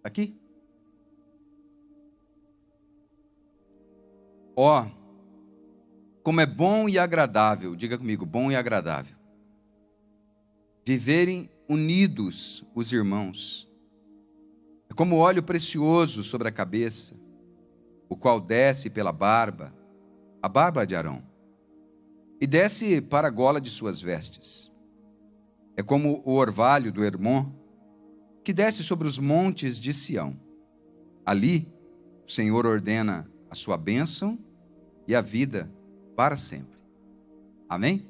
Aqui? Ó, como é bom e agradável, diga comigo, bom e agradável, viverem unidos os irmãos. É como óleo precioso sobre a cabeça, o qual desce pela barba, a barba de Arão, e desce para a gola de suas vestes. É como o orvalho do Hermon, que desce sobre os montes de Sião. Ali, o Senhor ordena a sua bênção e a vida para sempre. Amém?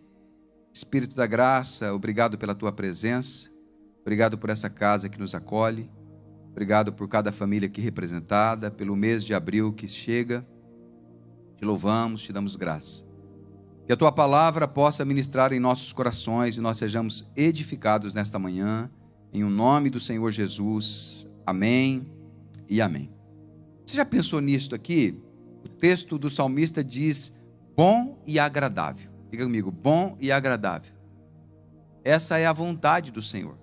Espírito da graça, obrigado pela tua presença, obrigado por essa casa que nos acolhe, obrigado por cada família aqui representada, pelo mês de abril que chega. Te louvamos, te damos graça. Que a tua palavra possa ministrar em nossos corações e nós sejamos edificados nesta manhã, em o nome do Senhor Jesus. Amém e amém. Você já pensou nisto aqui? O texto do salmista diz bom e agradável. Diga comigo, bom e agradável. Essa é a vontade do Senhor.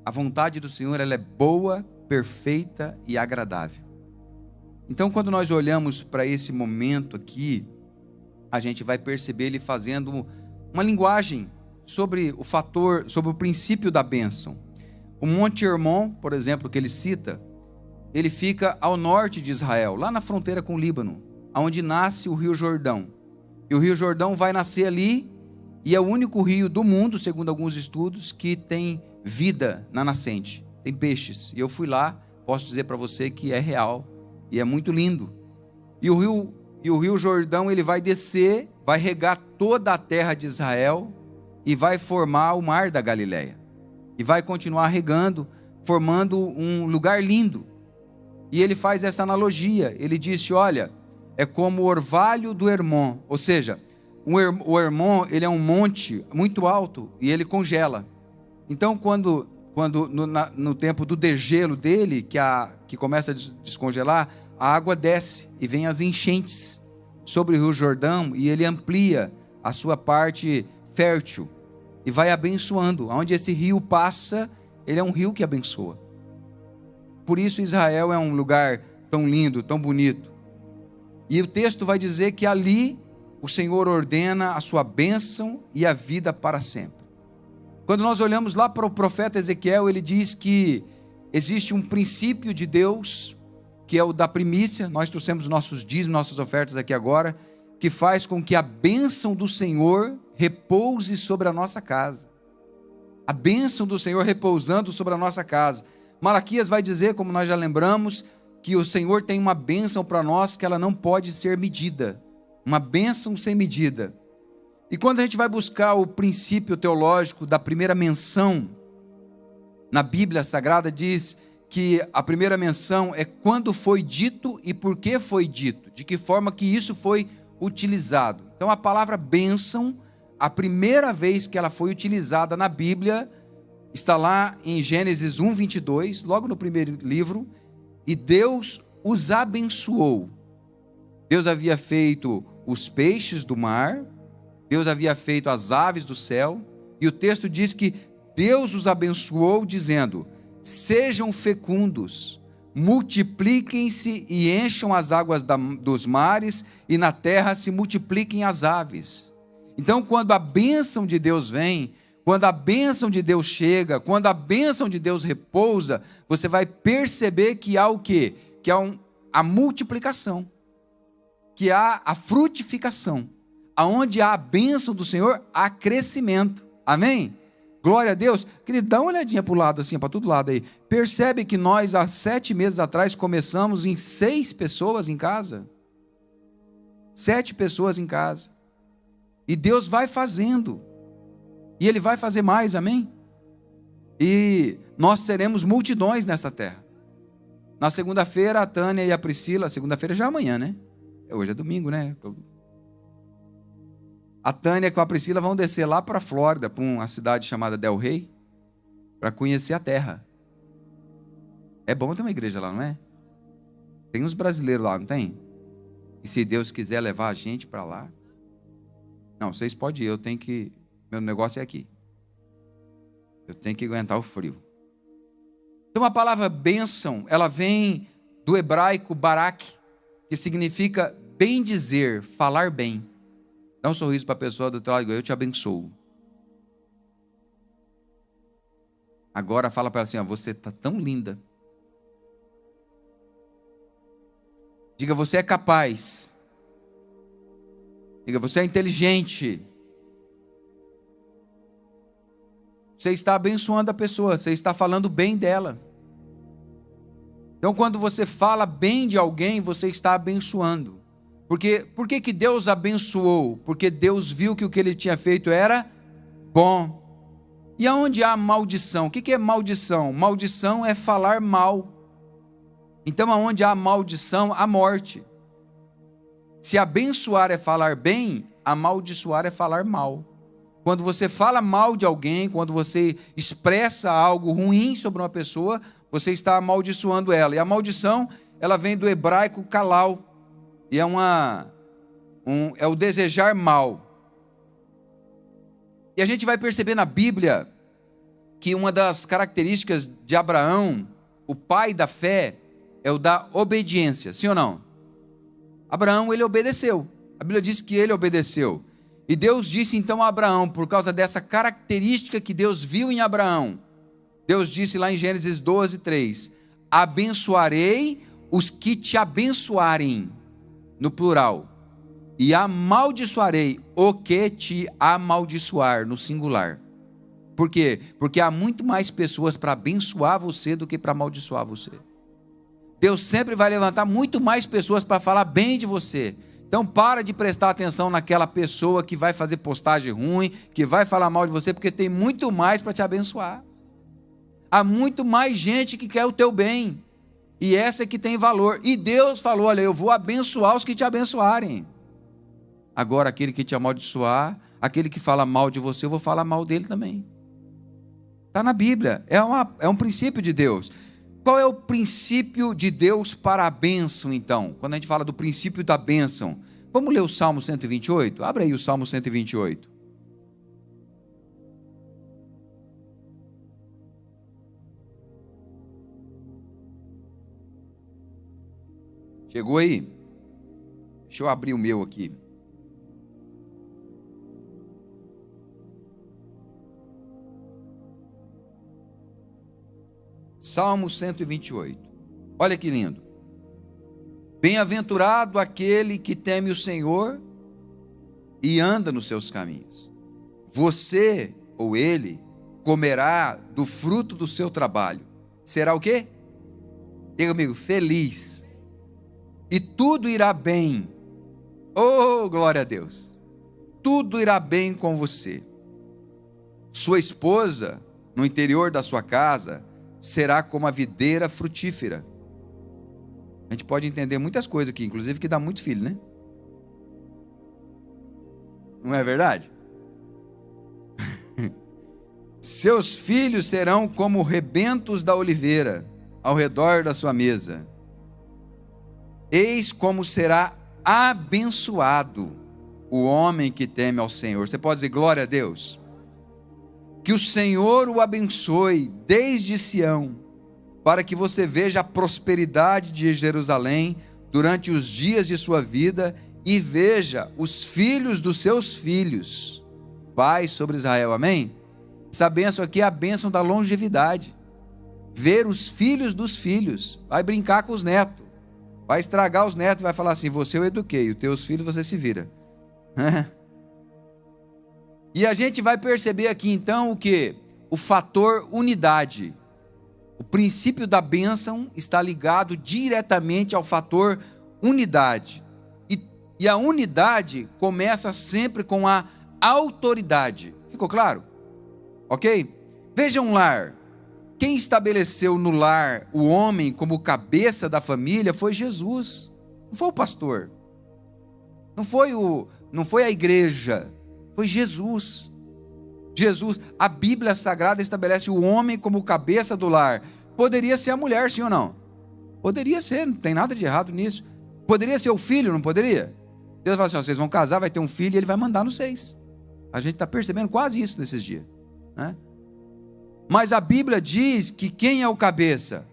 A vontade do Senhor, ela é boa, perfeita e agradável. Então, quando nós olhamos para esse momento aqui, a gente vai perceber ele fazendo uma linguagem sobre o fator, sobre o princípio da bênção. O Monte Hermon, por exemplo, que ele cita, ele fica ao norte de Israel, lá na fronteira com o Líbano, onde nasce o Rio Jordão. E o Rio Jordão vai nascer ali, e é o único rio do mundo, segundo alguns estudos, que tem vida na nascente, tem peixes. E eu fui lá, posso dizer para você que é real, e é muito lindo. E o Rio Jordão, ele vai descer, vai regar toda a terra de Israel, e vai formar o mar da Galileia. E vai continuar regando, formando um lugar lindo. E ele faz essa analogia, ele disse, olha, é como o orvalho do Hermon, ou seja, o Hermon, ele é um monte muito alto e ele congela. Então, quando no tempo do degelo dele, que começa a descongelar, a água desce e vem as enchentes sobre o Rio Jordão e ele amplia a sua parte fértil e vai abençoando. Onde esse rio passa, ele é um rio que abençoa. Por isso Israel é um lugar tão lindo, tão bonito. E o texto vai dizer que ali o Senhor ordena a sua bênção e a vida para sempre. Quando nós olhamos lá para o profeta Ezequiel, ele diz que existe um princípio de Deus, que é o da primícia. Nós trouxemos nossos dízimos, nossas ofertas aqui agora, que faz com que a bênção do Senhor repouse sobre a nossa casa. A bênção do Senhor repousando sobre a nossa casa. Malaquias vai dizer, como nós já lembramos, que o Senhor tem uma bênção para nós que ela não pode ser medida. Uma bênção sem medida. E quando a gente vai buscar o princípio teológico da primeira menção, na Bíblia Sagrada diz que a primeira menção é quando foi dito e por que foi dito, de que forma que isso foi utilizado. Então a palavra bênção, a primeira vez que ela foi utilizada na Bíblia, está lá em Gênesis 1:22, logo no primeiro livro, e Deus os abençoou. Deus havia feito os peixes do mar, Deus havia feito as aves do céu, e o texto diz que Deus os abençoou dizendo, sejam fecundos, multipliquem-se e encham as águas dos mares, e na terra se multipliquem as aves. Então, quando a bênção de Deus vem, quando a bênção de Deus chega, quando a bênção de Deus repousa, você vai perceber que há o quê? Que há a multiplicação, que há a frutificação. Aonde há a bênção do Senhor, há crescimento. Amém? Glória a Deus. Querido, dá uma olhadinha para o lado, assim, para todo lado aí. Percebe que nós, há 7 meses atrás, começamos em 6 pessoas em casa. 7 pessoas em casa. E Deus vai fazendo. E Ele vai fazer mais, amém? E nós seremos multidões nessa terra. Na segunda-feira, a Tânia e a Priscila, segunda-feira já é amanhã, né? Hoje é domingo, né? A Tânia com a Priscila vão descer lá para a Flórida, para uma cidade chamada Del Rey, para conhecer a terra. É bom ter uma igreja lá, não é? Tem uns brasileiros lá, não tem? E se Deus quiser levar a gente para lá? Não, vocês podem ir, eu tenho que... Meu negócio é aqui. Eu tenho que aguentar o frio. Então a palavra bênção, ela vem do hebraico barak, que significa bem dizer, falar bem. Dá um sorriso para a pessoa do teu lado, eu te abençoo. Agora fala para ela assim, ó, você está tão linda. Diga, você é capaz. Diga, você é inteligente. Você está abençoando a pessoa, você está falando bem dela. Então, quando você fala bem de alguém, você está abençoando. Por que Deus abençoou? Porque Deus viu que o que ele tinha feito era bom. E aonde há maldição? O que é maldição? Maldição é falar mal. Então, aonde há maldição, há morte. Se abençoar é falar bem, amaldiçoar é falar mal. Quando você fala mal de alguém, quando você expressa algo ruim sobre uma pessoa, você está amaldiçoando ela. E a maldição, ela vem do hebraico kalal. E é o desejar mal. E a gente vai perceber na Bíblia que uma das características de Abraão, o pai da fé, é o da obediência. Sim ou não? Abraão, ele obedeceu. A Bíblia diz que ele obedeceu. E Deus disse então a Abraão, por causa dessa característica que Deus viu em Abraão, Deus disse lá em Gênesis 12, 3, abençoarei os que te abençoarem, no plural, e amaldiçoarei o que te amaldiçoar, no singular. Por quê? Porque há muito mais pessoas para abençoar você do que para amaldiçoar você. Deus sempre vai levantar muito mais pessoas para falar bem de você. Então para de prestar atenção naquela pessoa que vai fazer postagem ruim, que vai falar mal de você, porque tem muito mais para te abençoar. Há muito mais gente que quer o teu bem. E essa é que tem valor. E Deus falou, olha, eu vou abençoar os que te abençoarem. Agora aquele que te amaldiçoar, aquele que fala mal de você, eu vou falar mal dele também. Está na Bíblia, é um princípio de Deus. Qual é o princípio de Deus para a bênção, então? Quando a gente fala do princípio da bênção, vamos ler o Salmo 128? Abre aí o Salmo 128. Chegou aí? Deixa eu abrir o meu aqui. Salmo 128. Olha que lindo. Bem-aventurado aquele que teme o Senhor e anda nos seus caminhos. Você ou ele comerá do fruto do seu trabalho. Será o quê? Diga comigo, feliz. E tudo irá bem. Oh, glória a Deus. Tudo irá bem com você. Sua esposa, no interior da sua casa, será como a videira frutífera. A gente pode entender muitas coisas aqui, inclusive que dá muito filho, né? Não é verdade? Seus filhos serão como rebentos da oliveira ao redor da sua mesa. Eis como será abençoado o homem que teme ao Senhor. Você pode dizer glória a Deus? Que o Senhor o abençoe desde Sião, para que você veja a prosperidade de Jerusalém durante os dias de sua vida e veja os filhos dos seus filhos, paz sobre Israel, amém? Essa bênção aqui é a bênção da longevidade, ver os filhos dos filhos, vai brincar com os netos, vai estragar os netos, vai falar assim, você eu eduquei, os teus filhos você se vira. E a gente vai perceber aqui então o que? O fator unidade. O princípio da bênção está ligado diretamente ao fator unidade. E a unidade começa sempre com a autoridade. Ficou claro? Ok? Veja um lar. Quem estabeleceu no lar o homem como cabeça da família foi Jesus. Não foi o pastor. Não foi a igreja. Foi Jesus. Jesus, a Bíblia Sagrada estabelece o homem como cabeça do lar. Poderia ser a mulher, sim ou não? Poderia ser, não tem nada de errado nisso. Poderia ser o filho, não poderia? Deus fala assim, ó, vocês vão casar, vai ter um filho e ele vai mandar nos 6. A gente está percebendo quase isso nesses dias, né? Mas a Bíblia diz que quem é o cabeça?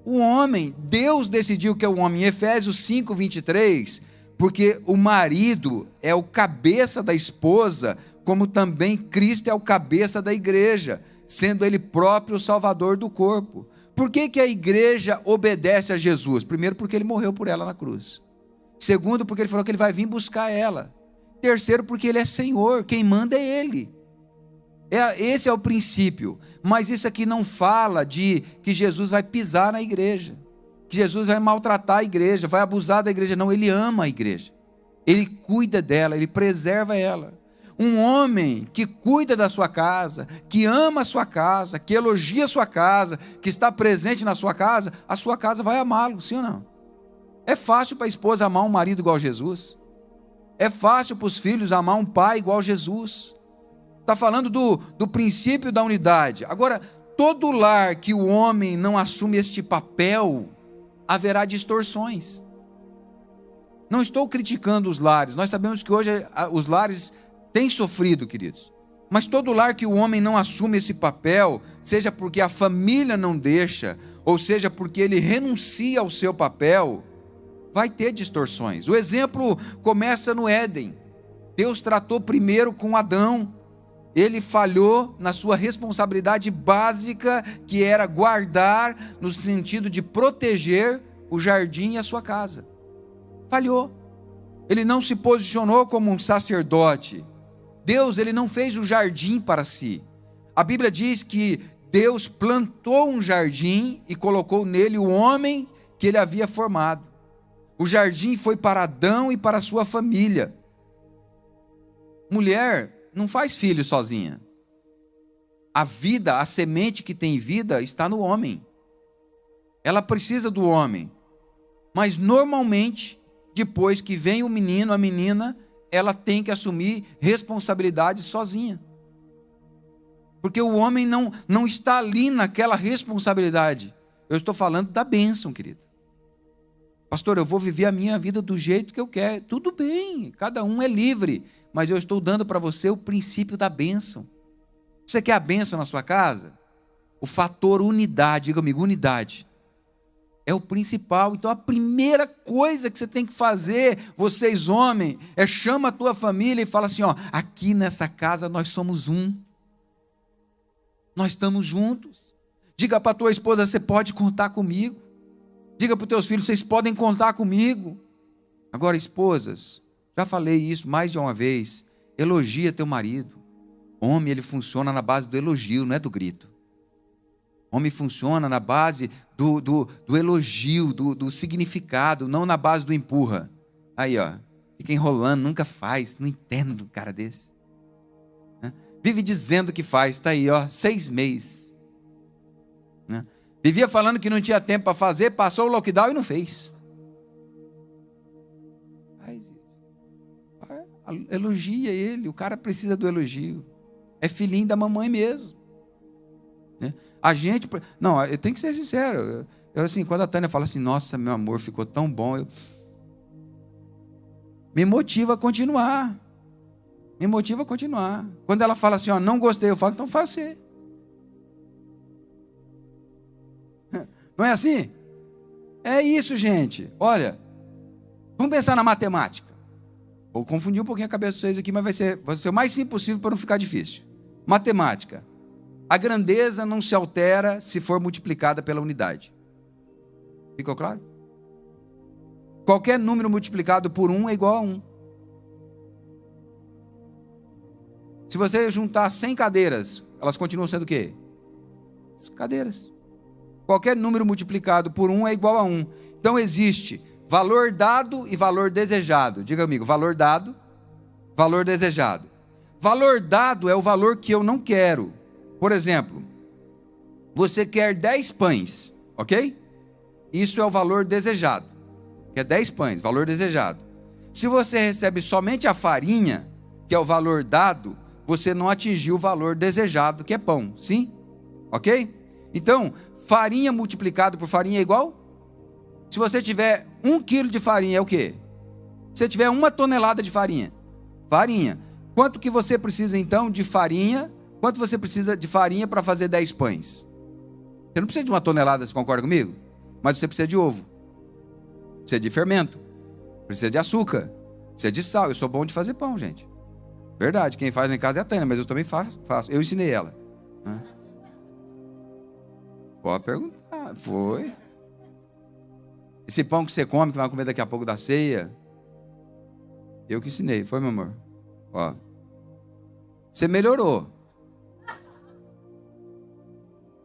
O homem. Deus decidiu que é o homem. Em Efésios 5:23, porque o marido é o cabeça da esposa, como também Cristo é o cabeça da igreja, sendo ele próprio o salvador do corpo. Por que a igreja obedece a Jesus? Primeiro, porque ele morreu por ela na cruz. Segundo, porque ele falou que ele vai vir buscar ela. Terceiro, porque ele é Senhor, quem manda é ele. Esse é o princípio. Mas isso aqui não fala de que Jesus vai pisar na igreja, que Jesus vai maltratar a igreja, vai abusar da igreja. Não, ele ama a igreja, ele cuida dela, ele preserva ela. Um homem que cuida da sua casa, que ama a sua casa, que elogia a sua casa, que está presente na sua casa, a sua casa vai amá-lo, sim ou não? É fácil para a esposa amar um marido igual a Jesus. É fácil para os filhos amar um pai igual a Jesus. Está falando do princípio da unidade. Agora, todo lar que o homem não assume este papel, haverá distorções. Não estou criticando os lares. Nós sabemos que hoje os lares têm sofrido, queridos. Mas todo lar que o homem não assume esse papel, seja porque a família não deixa, ou seja porque ele renuncia ao seu papel, vai ter distorções. O exemplo começa no Éden. Deus tratou primeiro com Adão. Ele falhou na sua responsabilidade básica, que era guardar, no sentido de proteger o jardim e a sua casa. Falhou. Ele não se posicionou como um sacerdote. Deus, ele não fez o jardim para si. A Bíblia diz que Deus plantou um jardim e colocou nele o homem que ele havia formado. O jardim foi para Adão e para a sua família. Mulher não faz filho sozinha. A vida, a semente que tem vida, está no homem. Ela precisa do homem. Mas normalmente, depois que vem o menino, a menina, ela tem que assumir responsabilidade sozinha. Porque o homem não está ali naquela responsabilidade. Eu estou falando da bênção, querido. Pastor, eu vou viver a minha vida do jeito que eu quero. Tudo bem, cada um é livre. Mas eu estou dando para você o princípio da bênção. Você quer a bênção na sua casa? O fator unidade, diga comigo, unidade. É o principal. Então a primeira coisa que você tem que fazer, vocês homens, é chama a tua família e fala assim, ó, aqui nessa casa nós somos um. Nós estamos juntos. Diga para a tua esposa, você pode contar comigo. Diga para os teus filhos, vocês podem contar comigo. Agora, esposas, já falei isso mais de uma vez, elogia teu marido. Homem, ele funciona na base do elogio, não é do grito. Homem funciona na base do elogio, do significado, não na base do empurra. Aí, ó, fica enrolando, nunca faz, não entendo um cara desse. Vive dizendo que faz, está aí, ó, 6 meses. Vivia falando que não tinha tempo para fazer, passou o lockdown e não fez. Faz isso. Elogia ele, o cara precisa do elogio. É filhinho da mamãe mesmo. A gente... Não, eu tenho que ser sincero. Eu assim, quando a Tânia fala assim, nossa, meu amor, ficou tão bom, me motiva a continuar. Me motiva a continuar. Quando ela fala assim, ó, não gostei, eu falo, então faz você. Não é assim? É isso, gente. Olha, vamos pensar na matemática. Vou confundir um pouquinho a cabeça de vocês aqui, mas vai ser o mais simples possível para não ficar difícil. Matemática. A grandeza não se altera se for multiplicada pela unidade. Ficou claro? Qualquer número multiplicado por 1 é igual a 1. Se você juntar 100 cadeiras, elas continuam sendo o quê? Cadeiras. Qualquer número multiplicado por 1 é igual a 1. Então existe valor dado e valor desejado. Diga comigo, valor dado, valor desejado. Valor dado é o valor que eu não quero. Por exemplo, você quer 10 pães, ok? Isso é o valor desejado. Que é 10 pães, valor desejado. Se você recebe somente a farinha, que é o valor dado, você não atingiu o valor desejado, que é pão, sim? Ok? Então, farinha multiplicado por farinha é igual? Se você tiver 1 quilo de farinha, é o quê? Se você tiver 1 tonelada de farinha, farinha. Quanto que você precisa então de farinha Quanto você precisa de farinha para fazer 10 pães? Você não precisa de 1 tonelada, você concorda comigo? Mas você precisa de ovo, precisa de fermento, precisa de açúcar, precisa de sal. Eu sou bom de fazer pão, gente. Verdade, quem faz em casa é a Tânia, mas eu também faço. Eu ensinei ela. Pode perguntar, foi. Esse pão que você come, que vai comer daqui a pouco da ceia, eu que ensinei, foi, meu amor? Ó. Você melhorou.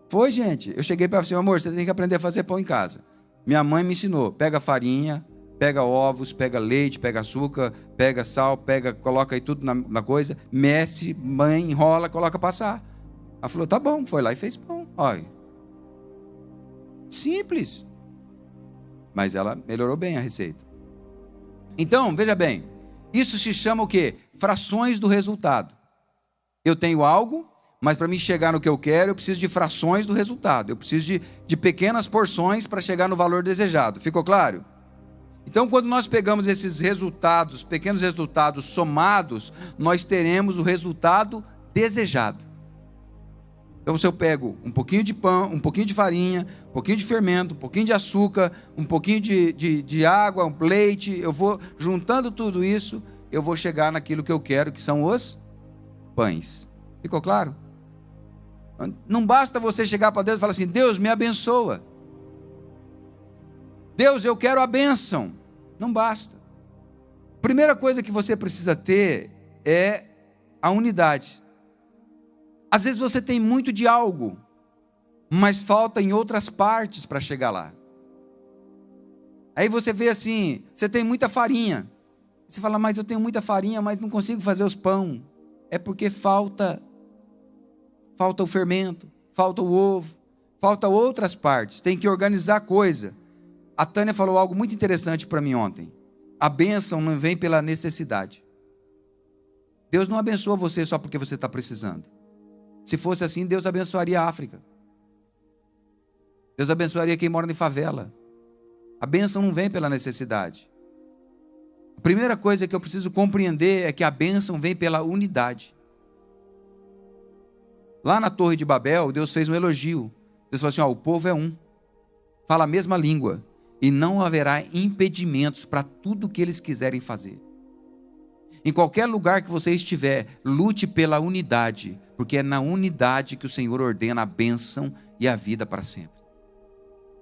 Foi, gente. Eu cheguei para você, meu amor, você tem que aprender a fazer pão em casa. Minha mãe me ensinou. Pega farinha, pega ovos, pega leite, pega açúcar, pega sal, coloca aí tudo na coisa, mexe, mãe, enrola, coloca para assar. Ela falou, tá bom, foi lá e fez pão. Olha. Simples. Mas ela melhorou bem a receita. Então, veja bem, isso se chama o quê? Frações do resultado. Eu tenho algo, mas para mim chegar no que eu quero, eu preciso de frações do resultado. Eu preciso de pequenas porções para chegar no valor desejado. Ficou claro? Então, quando nós pegamos esses resultados, pequenos resultados somados, nós teremos o resultado desejado. Então, se eu pego um pouquinho de pão, um pouquinho de farinha, um pouquinho de fermento, um pouquinho de açúcar, um pouquinho de água, um leite, eu vou juntando tudo isso, eu vou chegar naquilo que eu quero, que são os pães. Ficou claro? Não basta você chegar para Deus e falar assim, Deus, me abençoa. Deus, eu quero a bênção. Não basta. Primeira coisa que você precisa ter é a unidade. Às vezes você tem muito de algo, mas falta em outras partes para chegar lá. Aí você vê assim, você tem muita farinha. Você fala, mas eu tenho muita farinha, mas não consigo fazer os pão. É porque falta o fermento, falta o ovo, falta outras partes. Tem que organizar a coisa. A Tânia falou algo muito interessante para mim ontem. A bênção não vem pela necessidade. Deus não abençoa você só porque você está precisando. Se fosse assim, Deus abençoaria a África. Deus abençoaria quem mora em favela. A bênção não vem pela necessidade. A primeira coisa que eu preciso compreender é que a bênção vem pela unidade. Lá na Torre de Babel, Deus fez um elogio. Deus falou assim, o povo é um. Fala a mesma língua. E não haverá impedimentos para tudo que eles quiserem fazer. Em qualquer lugar que você estiver, lute pela unidade. Porque é na unidade que o Senhor ordena a bênção e a vida para sempre.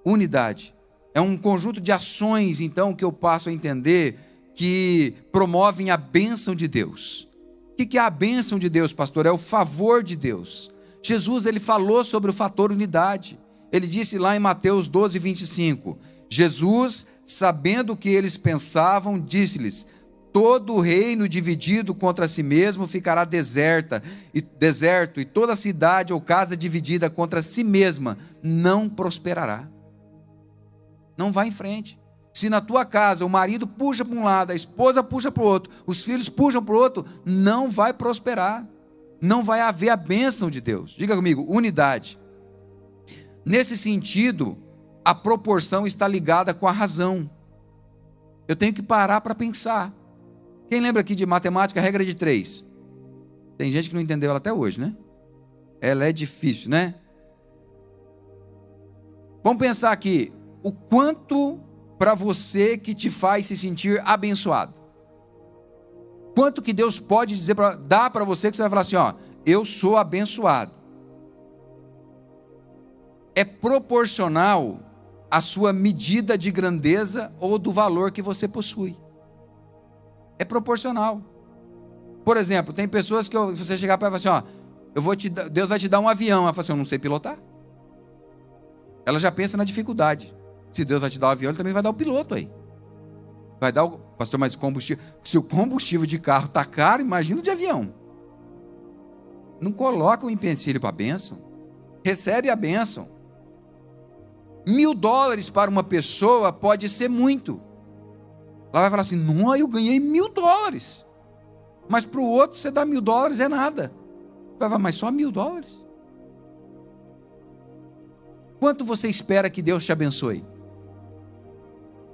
Unidade. É um conjunto de ações, então, que eu passo a entender que promovem a bênção de Deus. O que é a bênção de Deus, pastor? É o favor de Deus. Jesus, ele falou sobre o fator unidade. Ele disse lá em Mateus 12, 25. Jesus, sabendo o que eles pensavam, disse-lhes, todo o reino dividido contra si mesmo ficará deserto, e toda cidade ou casa dividida contra si mesma não prosperará. Não vá em frente. Se na tua casa o marido puxa para um lado, a esposa puxa para o outro, os filhos puxam para o outro, não vai prosperar. Não vai haver a bênção de Deus. Diga comigo, unidade. Nesse sentido, a proporção está ligada com a razão. Eu tenho que parar para pensar. Quem lembra aqui de matemática, regra de 3? Tem gente que não entendeu ela até hoje, né? Ela é difícil, né? Vamos pensar aqui, o quanto para você que te faz se sentir abençoado. Quanto que Deus pode dizer, dar para você que você vai falar assim, eu sou abençoado. É proporcional à sua medida de grandeza ou do valor que você possui. É proporcional. Por exemplo, tem pessoas que você chegar para ela e falar assim, Deus vai te dar um avião. Ela fala assim, eu não sei pilotar. Ela já pensa na dificuldade. Se Deus vai te dar um avião, Ele também vai dar o piloto aí. Vai dar pastor, mas combustível. Se o combustível de carro está caro, imagina o de avião. Não coloca um empecilho para a bênção. Recebe a bênção. $1.000 para uma pessoa pode ser muito. Ela vai falar assim, não, eu ganhei $1.000. Mas para o outro você dá $1.000 é nada. Vai falar, mas só $1.000? Quanto você espera que Deus te abençoe?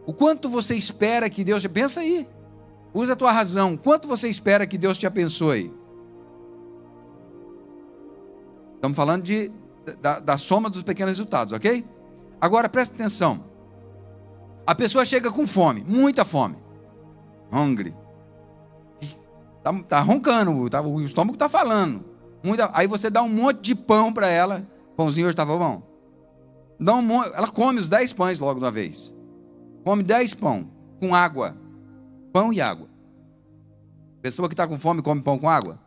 O quanto você espera que Deus te... Pensa aí. Usa a tua razão. Quanto você espera que Deus te abençoe? Estamos falando da soma dos pequenos resultados, ok? Agora presta atenção. A pessoa chega com fome, muita fome. Hungry. Tá roncando, o estômago está falando. Aí você dá um monte de pão para ela. Pãozinho hoje estava bom. Ela come os 10 pães logo de uma vez. Come 10 pão com água. Pão e água. Pessoa que está com fome come pão com água?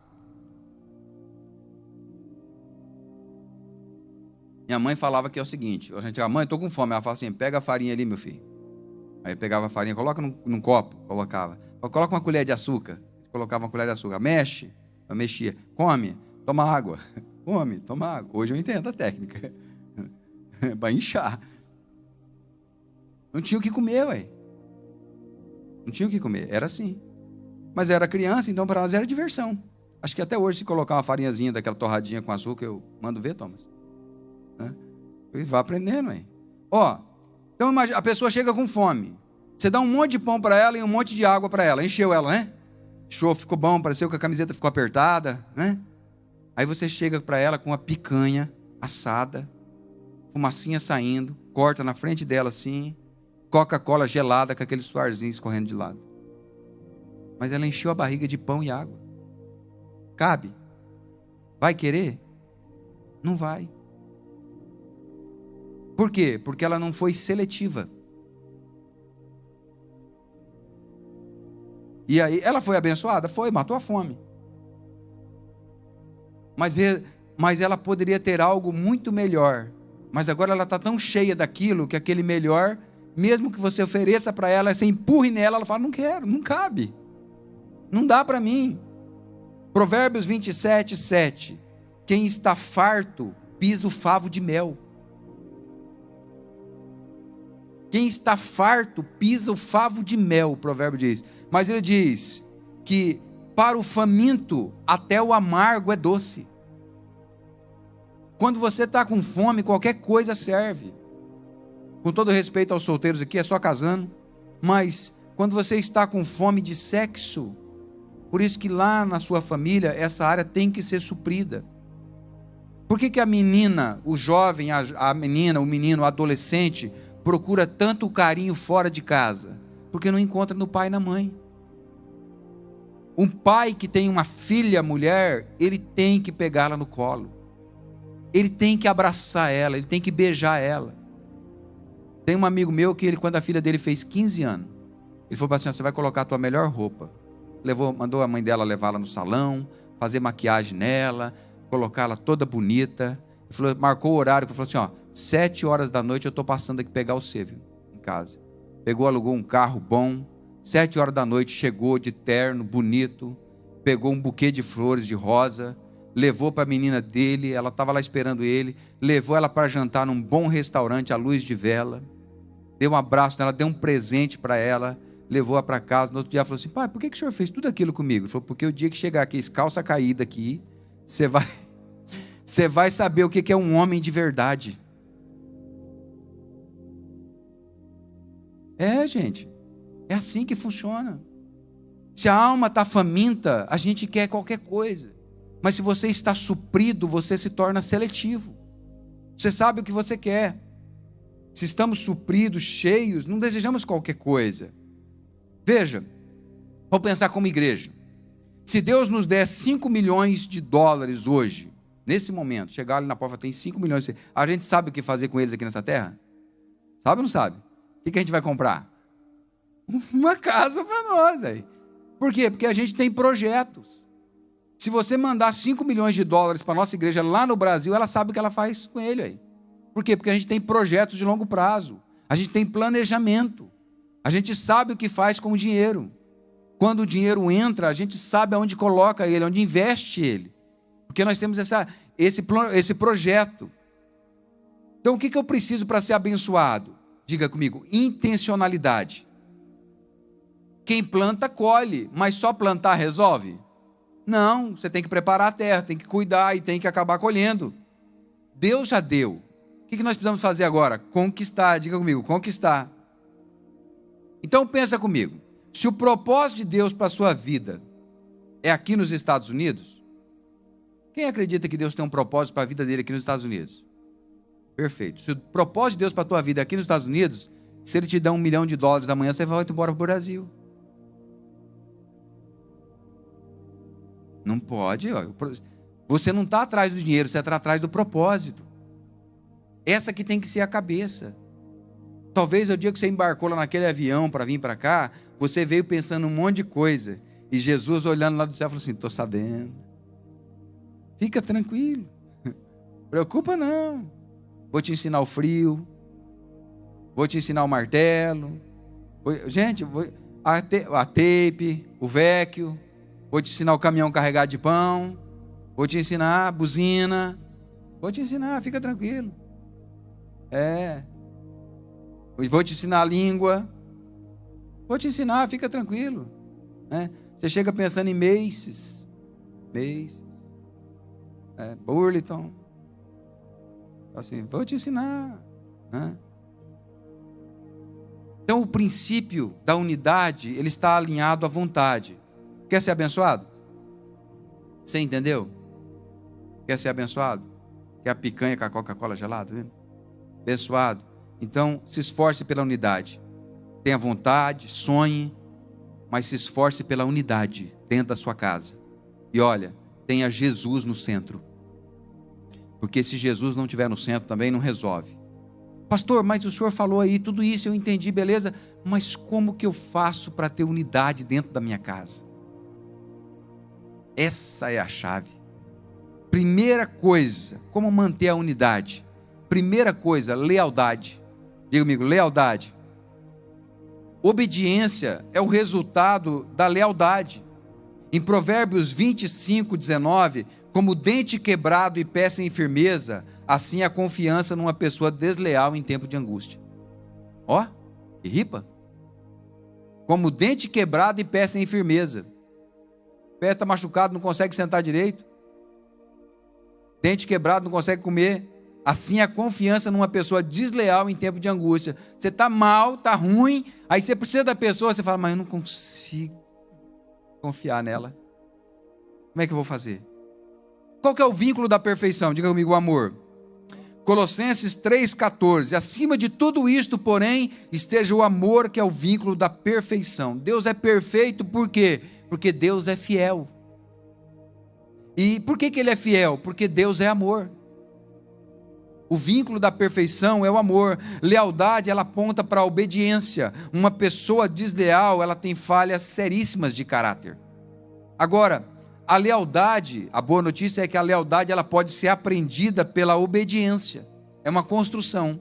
Minha mãe falava que é o seguinte: a gente, mãe, estou com fome. Ela fala assim: pega a farinha ali, meu filho. Aí pegava a farinha, coloca num copo, colocava. Coloca uma colher de açúcar. Colocava uma colher de açúcar. Mexe. Eu mexia. Come, toma água. Come, toma água. Hoje eu entendo a técnica. Para inchar. Não tinha o que comer, ué. Não tinha o que comer. Era assim. Mas era criança, então para nós era diversão. Acho que até hoje, se colocar uma farinhazinha daquela torradinha com açúcar, eu mando ver, Thomas. E vai aprendendo, ué. Então a pessoa chega com fome. Você dá um monte de pão para ela e um monte de água para ela. Encheu ela, né? Encheu, ficou bom, pareceu que a camiseta ficou apertada, né? Aí você chega para ela com uma picanha assada, fumacinha saindo, corta na frente dela assim, Coca-Cola gelada com aquele suarzinho escorrendo de lado. Mas ela encheu a barriga de pão e água. Cabe? Vai querer? Não vai. Por quê? Porque ela não foi seletiva. E aí, ela foi abençoada? Foi, matou a fome. Mas ela poderia ter algo muito melhor. Mas agora ela está tão cheia daquilo, que aquele melhor, mesmo que você ofereça para ela, você empurre nela, ela fala: não quero, não cabe. Não dá para mim. Provérbios 27, 7. Quem está farto, pisa o favo de mel. Quem está farto, pisa o favo de mel, o provérbio diz. Mas ele diz que para o faminto, até o amargo é doce. Quando você está com fome, qualquer coisa serve. Com todo respeito aos solteiros aqui, é só casando. Mas quando você está com fome de sexo, por isso que lá na sua família, essa área tem que ser suprida. Por que a menina, o jovem, a menina, o menino, o adolescente, procura tanto carinho fora de casa? Porque não encontra no pai e na mãe. Um pai que tem uma filha mulher, ele tem que pegá-la no colo. Ele tem que abraçar ela, ele tem que beijar ela. Tem um amigo meu que quando a filha dele fez 15 anos, ele falou assim: você vai colocar a tua melhor roupa. Mandou a mãe dela levá-la no salão, fazer maquiagem nela, colocá-la toda bonita. Ele falou, marcou o horário, falou assim: 7 horas da noite eu estou passando aqui pegar você, viu, em casa. Pegou, alugou um carro bom, 7 horas da noite chegou de terno, bonito, pegou um buquê de flores de rosa, levou para a menina dele, ela estava lá esperando ele, levou ela para jantar num bom restaurante à luz de vela, deu um abraço nela, deu um presente para ela, levou-a para casa. No outro dia ela falou assim: pai, por que o senhor fez tudo aquilo comigo? Ele falou: porque o dia que chegar aqui, calça caída aqui, você vai saber o que é um homem de verdade. Gente, é assim que funciona. Se a alma está faminta, a gente quer qualquer coisa. Mas se você está suprido, você se torna seletivo. Você sabe o que você quer. Se estamos supridos, cheios, não desejamos qualquer coisa. Veja, vamos pensar como igreja. Se Deus nos der 5 milhões de dólares hoje, nesse momento, chegar ali na porta, tem 5 milhões, a gente sabe o que fazer com eles aqui nessa terra? Sabe ou não sabe? O que a gente vai comprar? Uma casa para nós aí. Por quê? Porque a gente tem projetos. Se você mandar 5 milhões de dólares para a nossa igreja lá no Brasil, ela sabe o que ela faz com ele aí. Por quê? Porque a gente tem projetos de longo prazo. A gente tem planejamento. A gente sabe o que faz com o dinheiro. Quando o dinheiro entra, a gente sabe aonde coloca ele, onde investe ele. Porque nós temos esse projeto. Então o que eu preciso para ser abençoado? Diga comigo: intencionalidade. Quem planta, colhe, mas só plantar resolve? Não, você tem que preparar a terra, tem que cuidar e tem que acabar colhendo. Deus já deu. O que nós precisamos fazer agora? Conquistar, diga comigo, conquistar. Então pensa comigo, se o propósito de Deus para a sua vida é aqui nos Estados Unidos, Quem acredita que Deus tem um propósito para a vida dele aqui nos Estados Unidos? Perfeito. Se o propósito de Deus para a tua vida aqui nos Estados Unidos, se ele te der $1 milhão amanhã, você vai embora para o Brasil. Não pode. Você não está atrás do dinheiro, você está atrás do propósito. Essa que tem que ser a cabeça. Talvez o dia que você embarcou lá naquele avião para vir para cá, você veio pensando um monte de coisa. E Jesus olhando lá do céu falou assim: estou sabendo. Fica tranquilo. Preocupa não. Vou te ensinar o frio. Vou te ensinar o martelo. A tape, o vecchio. Vou te ensinar o caminhão carregado de pão. Vou te ensinar a buzina. Vou te ensinar, fica tranquilo. Vou te ensinar a língua. Vou te ensinar, fica tranquilo. Você chega pensando em Macy's. Burlington. Assim, vou te ensinar. Então o princípio da unidade, ele está alinhado à vontade. Quer ser abençoado? Você entendeu? Quer ser abençoado? Quer a picanha com a Coca-Cola gelada? Viu? Abençoado. Então se esforce pela unidade. Tenha vontade, sonhe, mas se esforce pela unidade dentro da sua casa. E olha, tenha Jesus no centro. Porque se Jesus não estiver no centro também não resolve. Pastor, mas o senhor falou aí tudo isso, eu entendi, beleza. Mas como que eu faço para ter unidade dentro da minha casa? Essa é a chave. Primeira coisa, como manter a unidade? Primeira coisa, lealdade. Diga comigo, lealdade. Obediência é o resultado da lealdade. Em Provérbios 25:19, como dente quebrado e pé sem firmeza, assim a confiança numa pessoa desleal em tempo de angústia. Ó, que ripa. Como dente quebrado e pé sem firmeza. O pé está machucado, não consegue sentar direito. Dente quebrado, não consegue comer. Assim a confiança numa pessoa desleal em tempo de angústia. Você está mal, está ruim, aí você precisa da pessoa, você fala, mas eu não consigo confiar nela. Como é que eu vou fazer? Qual que é o vínculo da perfeição? Diga comigo, o amor. Colossenses 3,14. Acima de tudo isto, porém, esteja o amor, que é o vínculo da perfeição. Deus é perfeito, por quê? Porque Deus é fiel. E por que ele é fiel? Porque Deus é amor. O vínculo da perfeição é o amor. Lealdade, ela aponta para a obediência. Uma pessoa desleal, ela tem falhas seríssimas de caráter. Agora, a lealdade, a boa notícia é que a lealdade ela pode ser aprendida pela obediência. É uma construção.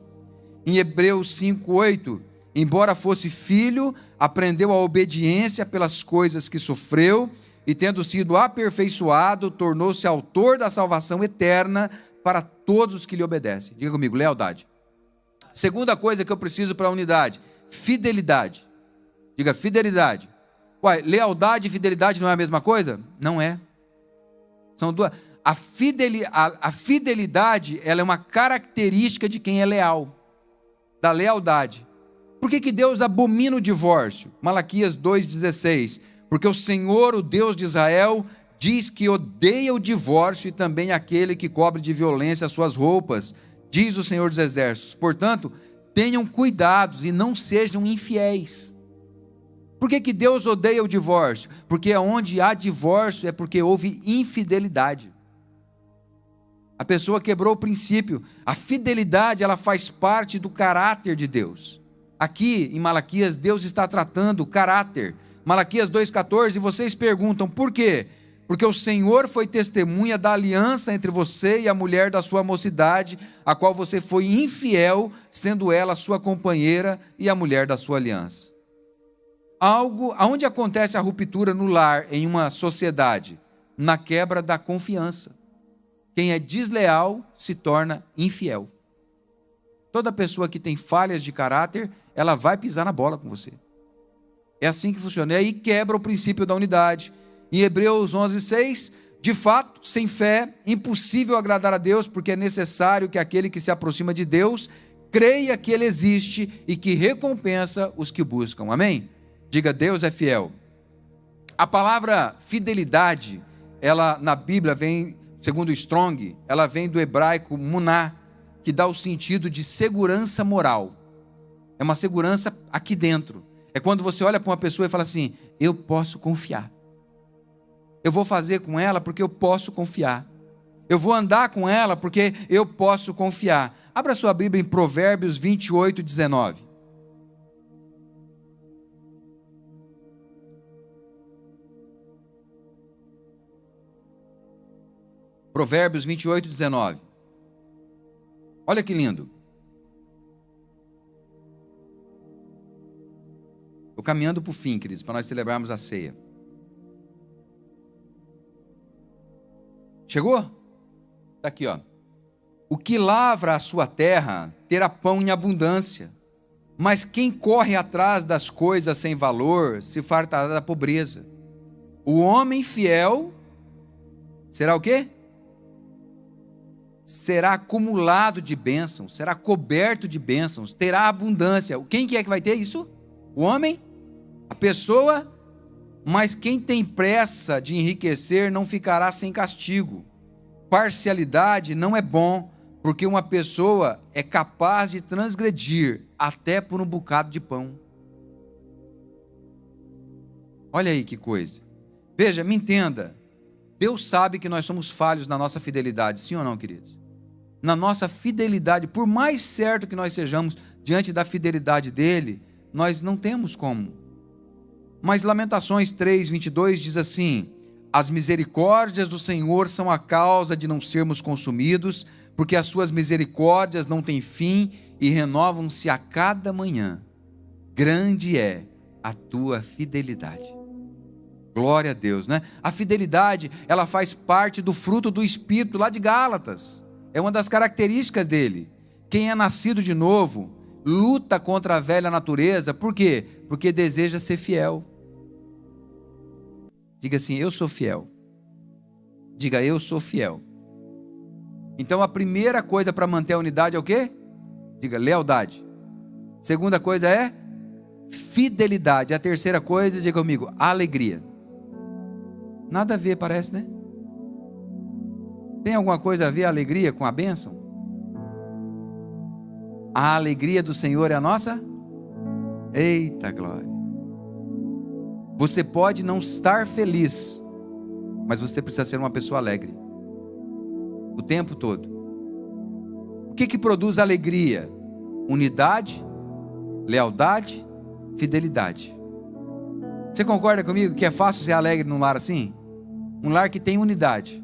Em Hebreus 5:8, embora fosse filho, aprendeu a obediência pelas coisas que sofreu, e tendo sido aperfeiçoado, tornou-se autor da salvação eterna para todos os que lhe obedecem. Diga comigo, lealdade. Segunda coisa que eu preciso para a unidade, fidelidade. Diga, fidelidade. Uai, lealdade e fidelidade não é a mesma coisa? Não é. São duas. A fidelidade, ela é uma característica de quem é leal. Da lealdade. Por que Deus abomina o divórcio? Malaquias 2,16. Porque o Senhor, o Deus de Israel, diz que odeia o divórcio e também aquele que cobre de violência as suas roupas, diz o Senhor dos Exércitos. Portanto, tenham cuidados e não sejam infiéis. Por que Deus odeia o divórcio? Porque onde há divórcio é porque houve infidelidade. A pessoa quebrou o princípio. A fidelidade, ela faz parte do caráter de Deus. Aqui em Malaquias, Deus está tratando o caráter. Malaquias 2,14, vocês perguntam, por quê? Porque o Senhor foi testemunha da aliança entre você e a mulher da sua mocidade, a qual você foi infiel, sendo ela sua companheira e a mulher da sua aliança. Aonde acontece a ruptura no lar em uma sociedade? Na quebra da confiança. Quem é desleal se torna infiel. Toda pessoa que tem falhas de caráter, ela vai pisar na bola com você. É assim que funciona. E aí quebra o princípio da unidade. Em Hebreus 11:6, de fato, sem fé, impossível agradar a Deus, porque é necessário que aquele que se aproxima de Deus creia que Ele existe e que recompensa os que buscam. Amém? Diga, Deus é fiel. A palavra fidelidade, ela na Bíblia vem, segundo o Strong, ela vem do hebraico muná, que dá o sentido de segurança moral. É uma segurança aqui dentro. É quando você olha para uma pessoa e fala assim: eu posso confiar. Eu vou fazer com ela porque eu posso confiar. Eu vou andar com ela porque eu posso confiar. Abra sua Bíblia em Provérbios 28, 19. Provérbios 28, 19. Olha que lindo. Estou caminhando para o fim, queridos, para nós celebrarmos a ceia. Chegou? Está aqui, ó. O que lavra a sua terra terá pão em abundância, mas quem corre atrás das coisas sem valor se fartará da pobreza. O homem fiel será o quê? Será acumulado de bênçãos, será coberto de bênçãos, terá abundância. Quem que é que vai ter isso? O homem? A pessoa? Mas quem tem pressa de enriquecer não ficará sem castigo. Parcialidade não é bom, porque uma pessoa é capaz de transgredir até por um bocado de pão. Olha aí que coisa. Veja, me entenda. Deus sabe que nós somos falhos na nossa fidelidade, sim ou não, queridos? Na nossa fidelidade, por mais certo que nós sejamos diante da fidelidade dele, nós não temos como. Mas Lamentações 3, 22 diz assim: as misericórdias do Senhor são a causa de não sermos consumidos, porque as suas misericórdias não têm fim e renovam-se a cada manhã. Grande é a tua fidelidade. Glória a Deus, né? A fidelidade, ela faz parte do fruto do Espírito, lá de Gálatas. É uma das características dele. Quem é nascido de novo, luta contra a velha natureza. Por quê? Porque deseja ser fiel. Diga assim: eu sou fiel. Diga: eu sou fiel. Então a primeira coisa para manter a unidade é o quê? Diga: lealdade. Segunda coisa é fidelidade. A terceira coisa, diga comigo: alegria. Nada a ver, parece, né? Tem alguma coisa a ver a alegria com a bênção? A alegria do Senhor é a nossa? Eita glória! Você pode não estar feliz, mas você precisa ser uma pessoa alegre o tempo todo. O que produz alegria? Unidade, lealdade, fidelidade. Você concorda comigo que é fácil ser alegre num lar assim? Um lar que tem unidade,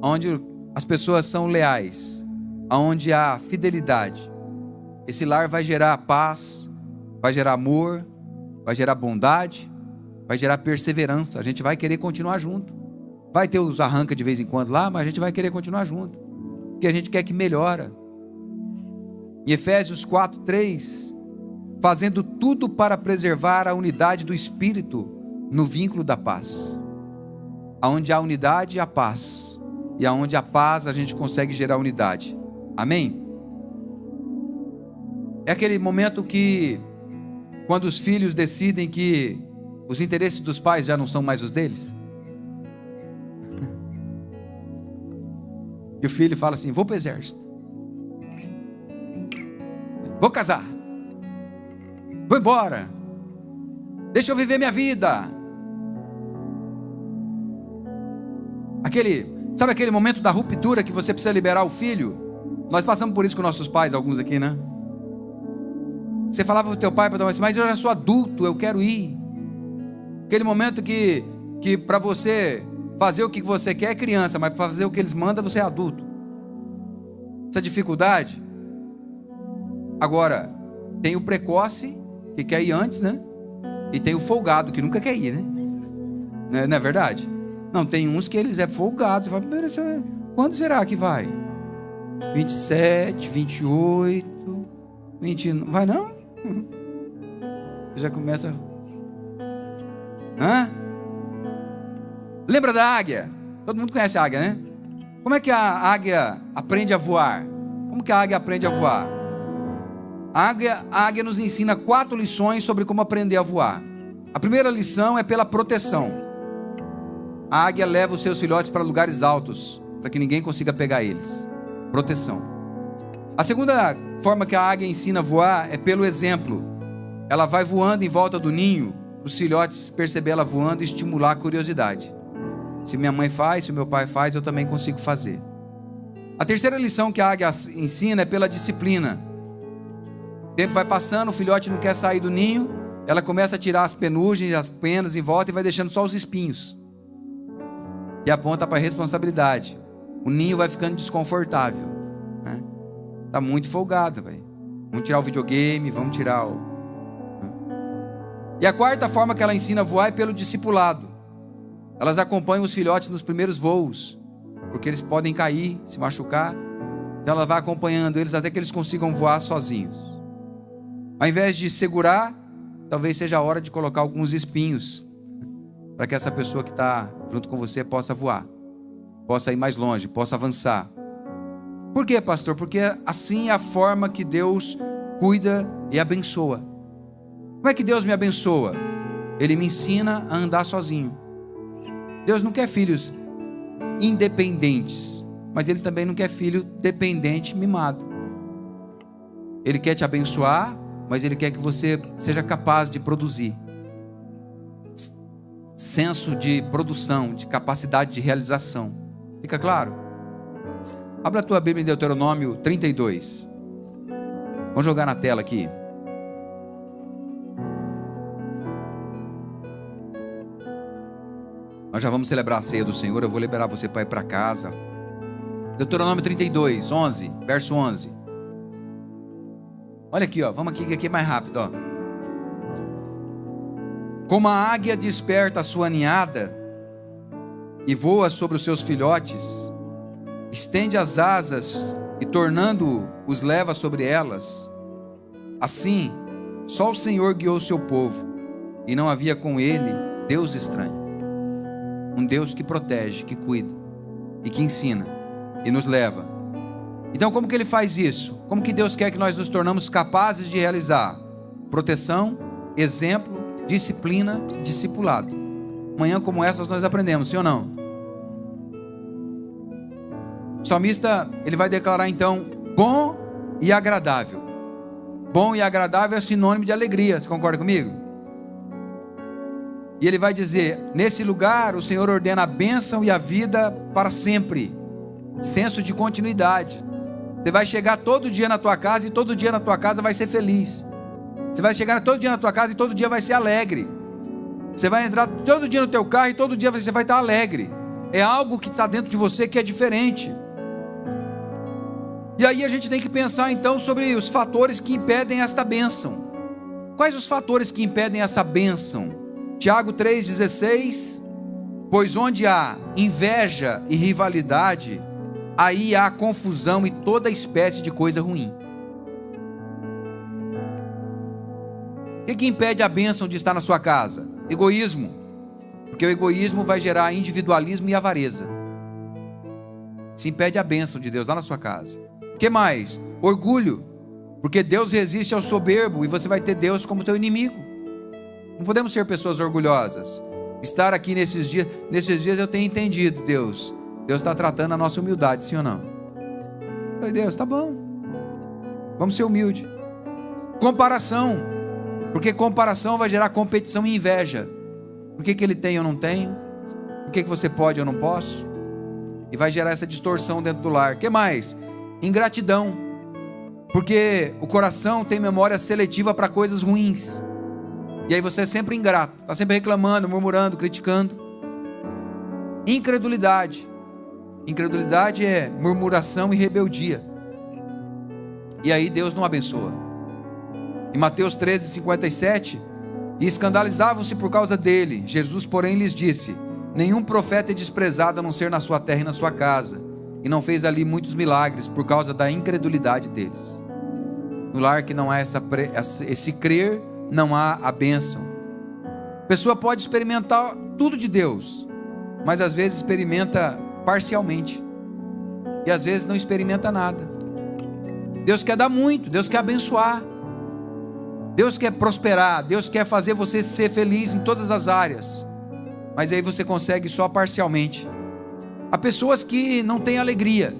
onde as pessoas são leais, onde há fidelidade. Esse lar vai gerar paz, vai gerar amor, vai gerar bondade, vai gerar perseverança. A gente vai querer continuar junto. Vai ter os arranca de vez em quando lá, mas a gente vai querer continuar junto, porque a gente quer que melhora. Em Efésios 4, 3, fazendo tudo para preservar a unidade do Espírito no vínculo da paz. Aonde há unidade, há paz. E aonde há paz, a gente consegue gerar unidade. Amém? É aquele momento que, quando os filhos decidem que os interesses dos pais já não são mais os deles. E o filho fala assim: vou para o exército, vou casar, vou embora, deixa eu viver minha vida. Sabe aquele momento da ruptura que você precisa liberar o filho? Nós passamos por isso com nossos pais, alguns aqui, né? Você falava para o teu pai, mas eu já sou adulto, eu quero ir. Aquele momento que para você fazer o que você quer é criança, mas para fazer o que eles mandam você é adulto. Essa dificuldade. Agora, tem o precoce, que quer ir antes, né? E tem o folgado, que nunca quer ir, né? Não é verdade? Não, tem uns que eles é folgados. Você fala: quando será que vai? 27, 28, 29. Vai não? Já começa. Hã? Lembra da águia? Todo mundo conhece a águia, né? Como é que a águia aprende a voar? Como que a águia aprende a voar? A águia nos ensina 4 lições sobre como aprender a voar. A primeira lição é pela proteção. A águia leva os seus filhotes para lugares altos, para que ninguém consiga pegar eles. Proteção. A segunda forma que a águia ensina a voar é pelo exemplo. Ela vai voando em volta do ninho, para os filhotes perceber ela voando e estimular a curiosidade. Se minha mãe faz, se o meu pai faz, eu também consigo fazer. A terceira lição que a águia ensina é pela disciplina. O tempo vai passando, o filhote não quer sair do ninho, ela começa a tirar as penugens, as penas em volta e vai deixando só os espinhos, que aponta para a responsabilidade. O ninho vai ficando desconfortável, né? Tá muito folgado, velho. Vamos tirar o videogame, vamos tirar o... E a quarta forma que ela ensina a voar é pelo discipulado. Elas acompanham os filhotes nos primeiros voos, porque eles podem cair, se machucar. Então ela vai acompanhando eles até que eles consigam voar sozinhos. Ao invés de segurar, talvez seja a hora de colocar alguns espinhos, para que essa pessoa que está junto com você possa voar, possa ir mais longe, possa avançar. Por quê, pastor? Porque assim é a forma que Deus cuida e abençoa. Como é que Deus me abençoa? Ele me ensina a andar sozinho. Deus não quer filhos independentes, mas Ele também não quer filho dependente, mimado. Ele quer te abençoar, mas Ele quer que você seja capaz de produzir. Senso de produção, de capacidade de realização. Fica claro? Abra a tua Bíblia em Deuteronômio 32. Vamos jogar na tela aqui. Nós já vamos celebrar a ceia do Senhor. Eu vou liberar você para ir para casa. Deuteronômio 32, 11, verso 11. Olha aqui, ó. Vamos aqui, que aqui é mais rápido, ó. Como a águia desperta a sua ninhada e voa sobre os seus filhotes, estende as asas e tornando os leva sobre elas, assim só o Senhor guiou o seu povo, e não havia com ele Deus estranho. Um Deus que protege, que cuida e que ensina e nos leva. Então como que Ele faz isso? Como que Deus quer que nós nos tornamos capazes de realizar? Proteção, exemplo, disciplina, discipulado. Manhã como essas nós aprendemos, sim ou não? O salmista, ele vai declarar então, bom e agradável. Bom e agradável é sinônimo de alegria, você concorda comigo? E ele vai dizer, nesse lugar o Senhor ordena a bênção e a vida para sempre. Senso de continuidade. Você vai chegar todo dia na tua casa e todo dia na tua casa vai ser feliz. Você vai chegar todo dia na tua casa e todo dia vai ser alegre. Você vai entrar todo dia no teu carro e todo dia você vai estar alegre. É algo que está dentro de você que é diferente. E aí a gente tem que pensar então sobre os fatores que impedem esta bênção. Quais os fatores que impedem essa bênção? Tiago 3,16, pois onde há inveja e rivalidade, aí há confusão e toda espécie de coisa ruim. O que impede a bênção de estar na sua casa? Egoísmo, porque o egoísmo vai gerar individualismo e avareza. Isso impede a bênção de Deus lá na sua casa. O que mais? Orgulho, porque Deus resiste ao soberbo e você vai ter Deus como teu inimigo. Não podemos ser pessoas orgulhosas. Estar aqui nesses dias eu tenho entendido, Deus está tratando a nossa humildade, sim ou não? Falei, Deus, tá bom, vamos ser humilde. Comparação, porque comparação vai gerar competição e inveja. Por que ele tem e eu não tenho? Por que você pode e eu não posso? E vai gerar essa distorção dentro do lar. O que mais? Ingratidão, porque o coração tem memória seletiva para coisas ruins. E aí você é sempre ingrato, está sempre reclamando, murmurando, criticando. Incredulidade. Incredulidade é murmuração e rebeldia. E aí Deus não abençoa. Em Mateus 13:57, e escandalizavam-se por causa dele. Jesus, porém, lhes disse: nenhum profeta é desprezado a não ser na sua terra e na sua casa. E não fez ali muitos milagres por causa da incredulidade deles. No lar que não há esse crer, não há a bênção. A pessoa pode experimentar tudo de Deus, mas às vezes experimenta parcialmente, e às vezes não experimenta nada. Deus quer dar muito, Deus quer abençoar, Deus quer prosperar, Deus quer fazer você ser feliz em todas as áreas, mas aí você consegue só parcialmente. Há pessoas que não têm alegria.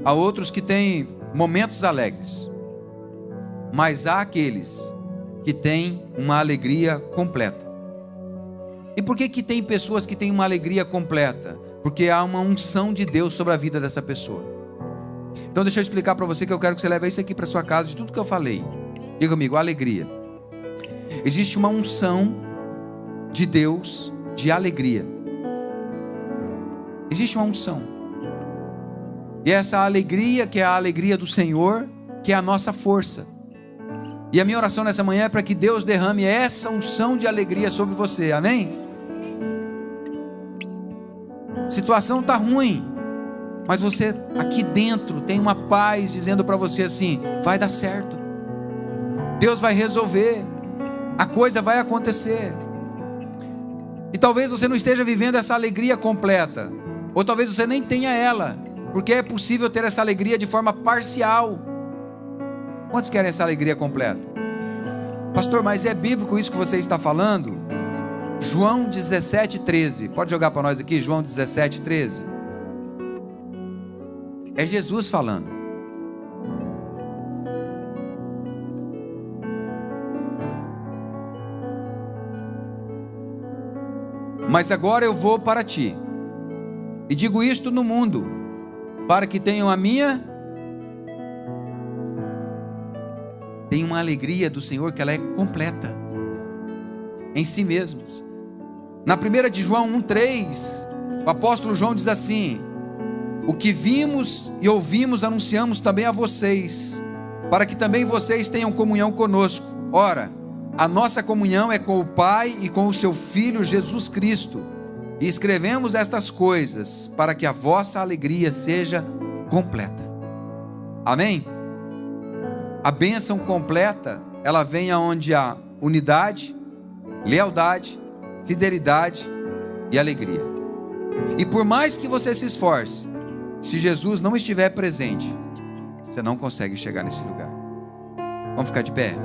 Há outros que têm momentos alegres. Mas há aqueles que têm uma alegria completa. E por que tem pessoas que têm uma alegria completa? Porque há uma unção de Deus sobre a vida dessa pessoa. Então deixa eu explicar para você, que eu quero que você leve isso aqui para sua casa, de tudo que eu falei. Diga comigo, alegria. Existe uma unção de Deus de alegria. Existe uma unção. E essa alegria, que é a alegria do Senhor, que é a nossa força. E a minha oração nessa manhã é para que Deus derrame essa unção de alegria sobre você, amém? A situação está ruim, mas você aqui dentro tem uma paz dizendo para você assim: vai dar certo, Deus vai resolver, a coisa vai acontecer. E talvez você não esteja vivendo essa alegria completa, ou talvez você nem tenha ela, porque é possível ter essa alegria de forma parcial. Quantos querem essa alegria completa? Pastor, mas é bíblico isso que você está falando? João 17:13, pode jogar para nós aqui, João 17:13. É Jesus falando. Mas agora eu vou para ti, e digo isto no mundo, para que tenham a minha. Tem uma alegria do Senhor que ela é completa em si mesmas. Na 1 de João 1:3, o apóstolo João diz assim: o que vimos e ouvimos anunciamos também a vocês, para que também vocês tenham comunhão conosco. Ora, a nossa comunhão é com o Pai e com o seu Filho Jesus Cristo. E escrevemos estas coisas para que a vossa alegria seja completa. Amém? A bênção completa, ela vem aonde há unidade, lealdade, fidelidade e alegria. E por mais que você se esforce, se Jesus não estiver presente, você não consegue chegar nesse lugar. Vamos ficar de pé?